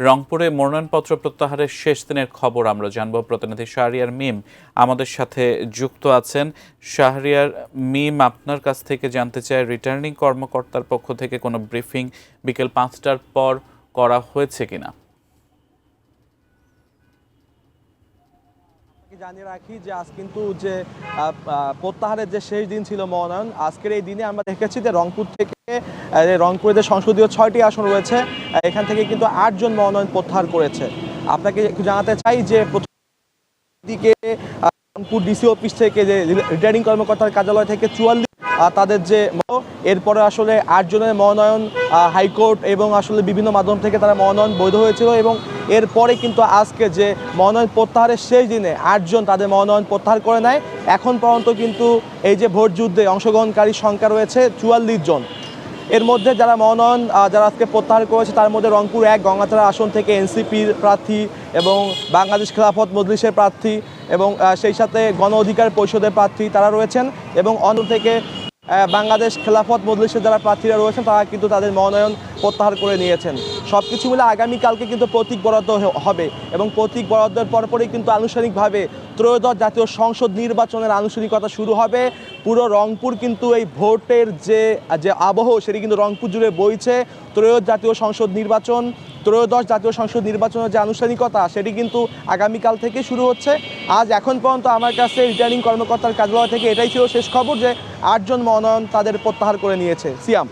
রংপুরে মনোনয়নপত্র প্রত্যাহারের শেষ দিনের খবর আমরা জানব। প্রতিনিধি শাহরিয়ার মিম আমাদের সাথে যুক্ত আছেন। শাহরিয়ার মিম, আপনার কাছ থেকে জানতে চাই, রিটার্নিং কর্মকর্তার পক্ষ থেকে কোনো ব্রিফিং বিকেল 5টার পর করা হয়েছে কিনা? জানিয়ে রাখি যে আজ কিন্তু যে প্রত্যাহারের যে শেষ দিন ছিল মনোনয়ন, আজকের এই দিনে আমরা দেখেছি যে রংপুর থেকে রংপুরে যে সংসদীয় 6টি আসন রয়েছে, এখান থেকে কিন্তু 8 জন মনোনয়ন প্রত্যাহার করেছে। আপনাকে একটু জানাতে চাই যে প্রথম দিকে রংপুর ডিসি অফিস থেকে যে রিটার্নিং কর্মকর্তার কার্যালয় থেকে 44 তাদের যে এরপরে আসলে 8 জনের মনোনয়ন হাইকোর্ট এবং আসলে বিভিন্ন মাধ্যম থেকে তারা মনোনয়ন বৈধ হয়েছিল, এবং এরপরে কিন্তু আজকে যে মনোনয়ন প্রত্যাহারের শেষ দিনে 8 জন তাদের মনোনয়ন প্রত্যাহার করে নেয়। এখন পর্যন্ত কিন্তু এই যে ভোট যুদ্ধে অংশগ্রহণকারীর সংখ্যা রয়েছে 44 জন। এর মধ্যে যারা মনোনয়ন যারা আজকে প্রত্যাহার করেছে তার মধ্যে রংপুর 1 গঙ্গাচড়া আসন থেকে এনসিপির প্রার্থী এবং বাংলাদেশ খেলাফত মজলিসের প্রার্থী এবং সেই সাথে গণ অধিকার পরিষদের প্রার্থী তারা রয়েছেন, এবং অন্য থেকে বাংলাদেশ খেলাফত মজলিসের যারা প্রার্থীরা রয়েছেন তারা কিন্তু তাদের মনোনয়ন প্রত্যাহার করে নিয়েছেন। সব কিছু মিলে আগামীকালকে কিন্তু প্রতীক বরাদ্দ হবে, এবং প্রতীক বরাদ্দের পরপরই কিন্তু আনুষ্ঠানিকভাবে ত্রয়োদশ জাতীয় সংসদ নির্বাচনের আনুষ্ঠানিকতা শুরু হবে। পুরো রংপুর কিন্তু এই ভোটের যে আবহ সেটি কিন্তু রংপুর জুড়ে বইছে। ত্রয়োদশ জাতীয় সংসদ নির্বাচনের যে আনুষ্ঠানিকতা সেটি কিন্তু আগামীকাল থেকে শুরু হচ্ছে। আজ এখন পর্যন্ত আমার কাছে রিটার্নিং কর্মকর্তার কার্যালয় থেকে এটাই ছিল শেষ খবর যে 8 জন মনোনয়ন তাদের প্রত্যাহার করে নিয়েছে। সিয়াম।